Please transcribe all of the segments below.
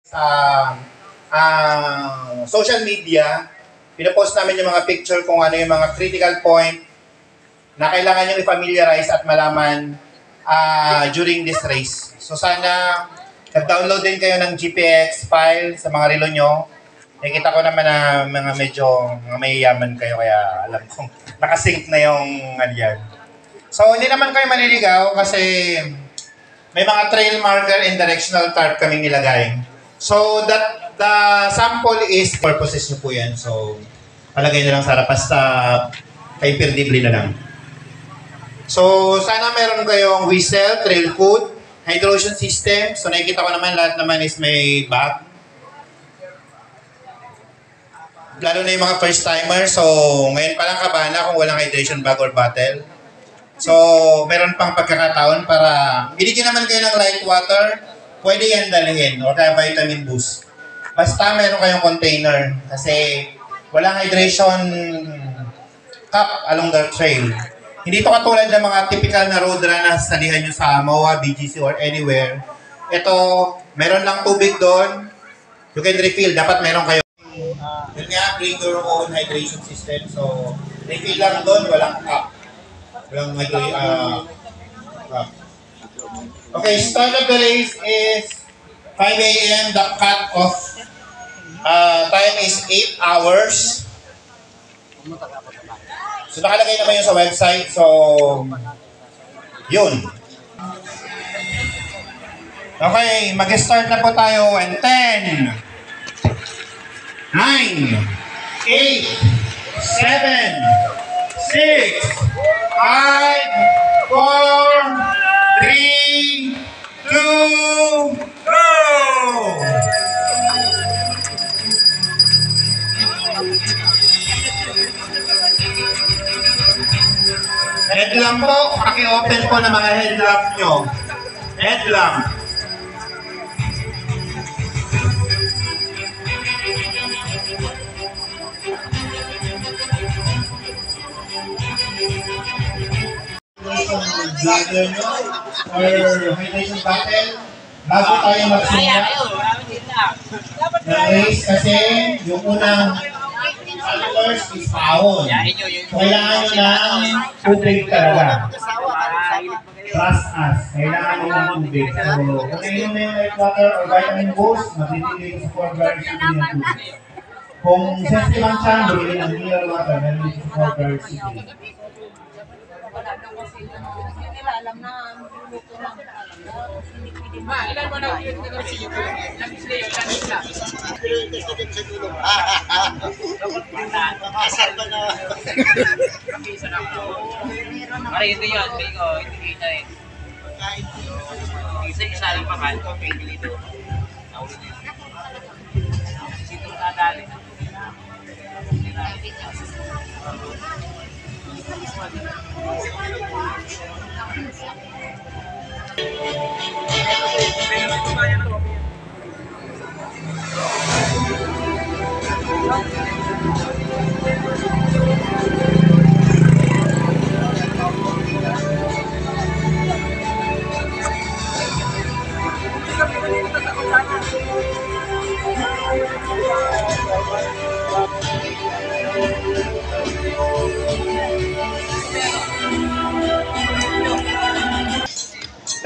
Sa social media, pinapost namin yung mga picture kung ano yung mga critical point na kailangan nyo i-familiarize at malaman during this race. So sana nag-download din kayo ng GPX file sa mga relo nyo. Nakikita ko naman na mga medyo mayayaman kayo kaya alam kong nakasync na yung yan. So hindi naman kayo maliligaw kasi may mga trail marker and directional chart kaming nilagay. So that the sample is purposes nyo po yan. So palagay na lang sa harapan basta hyperdible na lang. So sana meron kayong whistle, trail food, hydration system. So nakikita ko naman lahat naman is may bag. Lalo na yung mga first timer. So ngayon pa lang kabahan na kung walang hydration bag or bottle. So meron pang pagkakataon para binigyan naman kayo ng light water. Pwede yan dalhin o kaya vitamin boost. Basta meron kayong container kasi walang hydration cup along the trail. Hindi to katulad ng mga typical na road run na salihan nyo sa MOA, BGC or anywhere. Ito, meron lang tubig doon. You can refill. Dapat meron kayo. Yun nga, bring your own hydration system. So, refill lang doon, walang cup. Walang cup. Okay, start of the race is 5 a.m. The cut-off time is 8 hours. So, nakalagay naman yun sa website. So, yun. Okay, mag-start na po tayo. And 10, 9, 8, 7, 6, 5, 4, 3, 2, go! Headlamp po, paki-open po ng mga headlamp nyo. Headlamp. Vlogger nyo or hydration bottle bago tayo magsimula ng race kasi yung unang followers is pahon. Kailangan nyo ng tubig talaga. Trust us. Kailangan nyo ng tubig. So, kung inom na yung light water or vitamin boost, mabibigay ko sa 4 bars yung tubig. Kung sensitive ang tiyan, bigay ng mineral water, meron dito sa 4 bars yung tubig. Alam na luto lang. Ma, ilan mo na yung kasi labis na yun, labis na. Makasal ba na? Kapisa na ako. Para ito yun, Bigo, ito kita eh. Isa lang pa man, pwede dito. Sito na dali.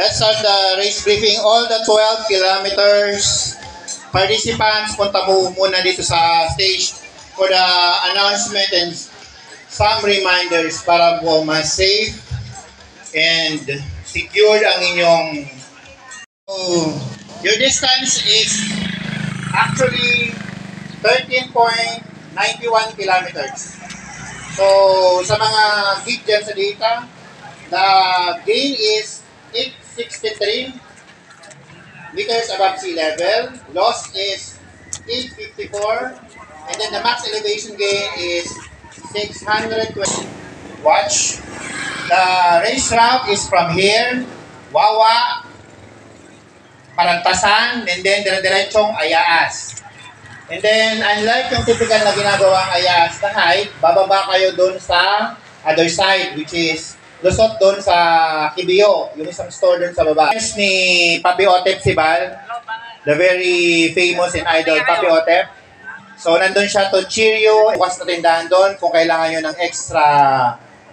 Let's start the race briefing. All the 12 kilometers participants, punta po muna dito sa stage for the announcement and some reminders para po mas safe and secured ang inyong your distance is actually 13.91 kilometers. So sa mga geek dyan sa data, the gain is 863 meters above sea level. Loss is 854. And then the max elevation gain is 620. Watch. The race route is from here, Wawa, Parantasan, and then dire-diretsong Ayaas. And then, unlike yung typical na ginagawang Ayaas na height, bababa kayo dun sa other side, which is lusot doon sa Kibio, yung isang store doon sa baba. Friends ni Papi Otep Sibal, the very famous and idol Papi Otep. So, nandun siya to cheer you. Bukas na tindahan doon kung kailangan nyo ng extra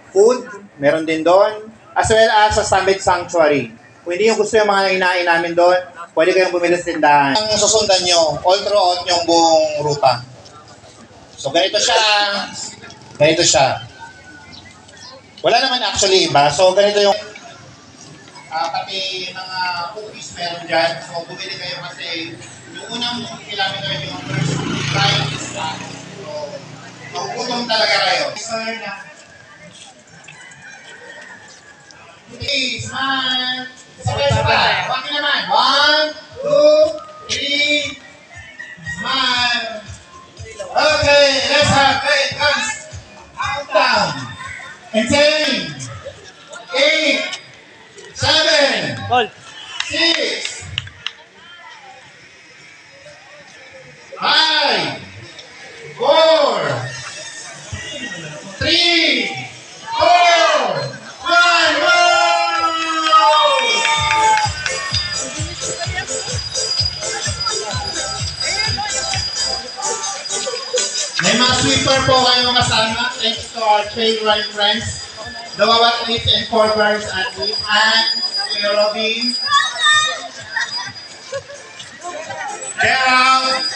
food. Meron din doon. As well as sa Summit Sanctuary. Kung hindi yung gusto yung mga inain namin doon, pwede kayong bumili sa tindahan. Ang susundan nyo, all throughout yung buong ruta. So, ganito siya. Ganito siya. Wala naman actually iba. So, ganito yung pati mga cookies meron dyan. So, bumili kayo kasi yung unang kilometer yung first ride is so, magugutom talaga kayo. Sir na. Okay, smile. Sabay-sabay. Bakit naman? 1, 2, 3. Smile. Okay, let's have great guns. Countdown. And 10, 8, 7, 6, 5, 4, 3, 4, 1, go! May mga sweeper po kayong kasama. Thanks to our trail running friends. The Wawa Athletes and Forwards Athletes and Kuya Robin. Gerald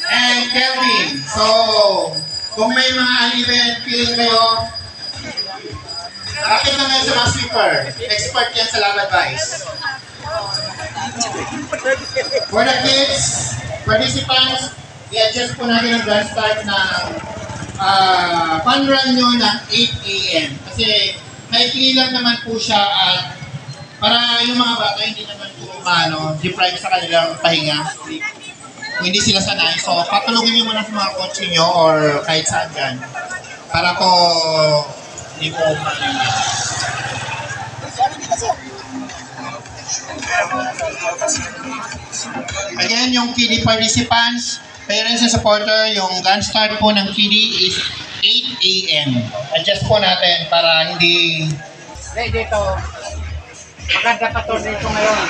and Kelvin. So, kung may mga uneven feeling kayo, akin na ngayon sa mga sweeper. Expert yan sa lab advice. For the kids, participants, i-adjust po natin ang grand start ng fun run nyo ng 8 a.m. Kasi maikli lang naman po siya at para yung mga bata hindi naman po deprive sa kanilang pahinga. Kung hindi sila sanay. So, patulungin nyo muna sa mga coach nyo or kahit saan dyan. Para po hindi po again, yung kiddie participants, parents and supporter, yung gun start po ng kiddie is 8 a.m. Adjust po natin para hindi... Dito, maganda pa to dito ngayon.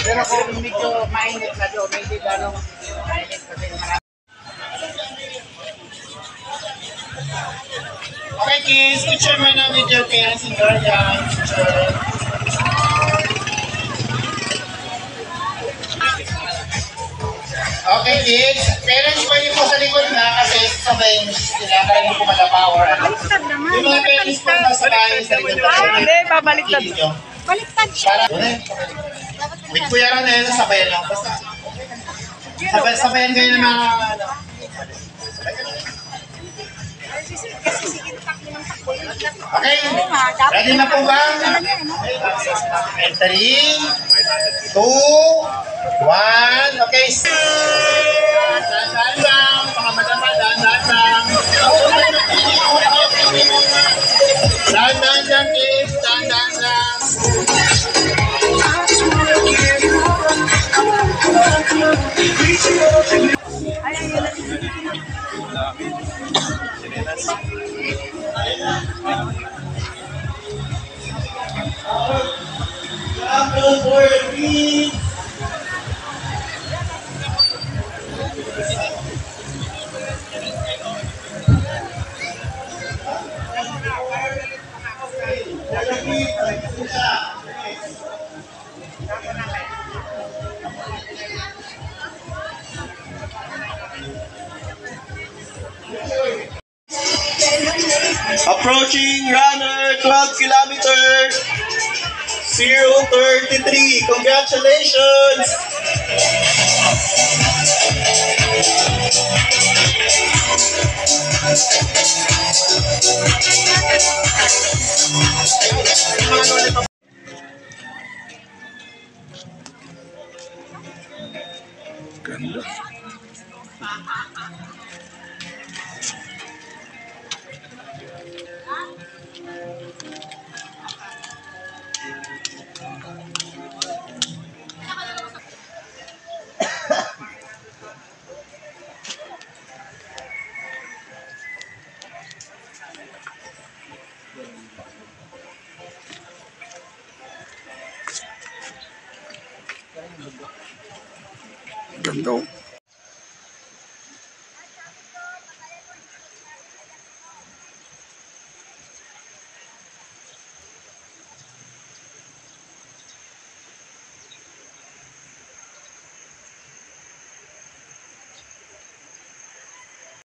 Pero kung medyo mainit na doon, hindi ganong mainit kasi marami. Okay kids, picture mo na with your parents and guardians. Picture. Okay kids, parents pwede po sa likod na kasi sabayin sila para hindi po malapower. Yung mga parents po na sabayin sa likod na. Hindi, babaliktad. Baliktad siya. Wait, Kuya Ronel, sabayan lang. Basta sabayan kayo ng mga okay, ready na po ba? And 3, 2, 1, okay. Dahan-dahan lang, mga madama, dahan-dahan lang. Dahan-dahan lang, kids, dahan-dahan lang. Approaching runner, 12 kilometers, 0:33. Congratulations! Ganda. Go.